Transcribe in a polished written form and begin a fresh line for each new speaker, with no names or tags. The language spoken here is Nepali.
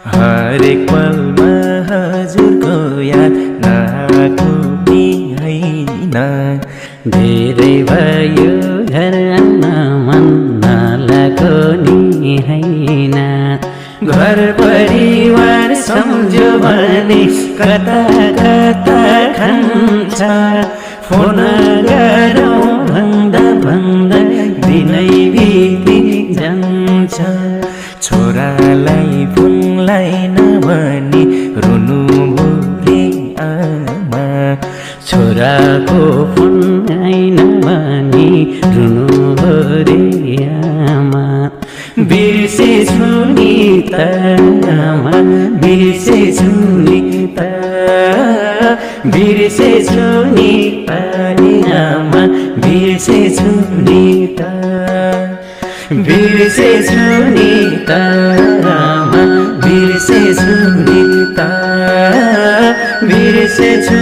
हरेक पलमा हजुरको याद नआउने होइन।
धेरै भयो घर मन नलागो नि होइन।
घर परिवार सम्झ्यो भने कता कता खान्छ। फोन गरौँ भन्दा भन्दा दिनै बिति जान्छ। छोरालाई फोनलाई नभनी रुनु भोरे आमा।
छोराको फोन आइन भनी रुनु भरे आमा।
बिर्सेछु नि त आमा, बिर्सेछु नि त, बिर्सेछु नि पनि आमा, बिर्सेछु नि त, बिर्सेछु नि त आमा, बिर्सेछु नि त, बिर्सेछु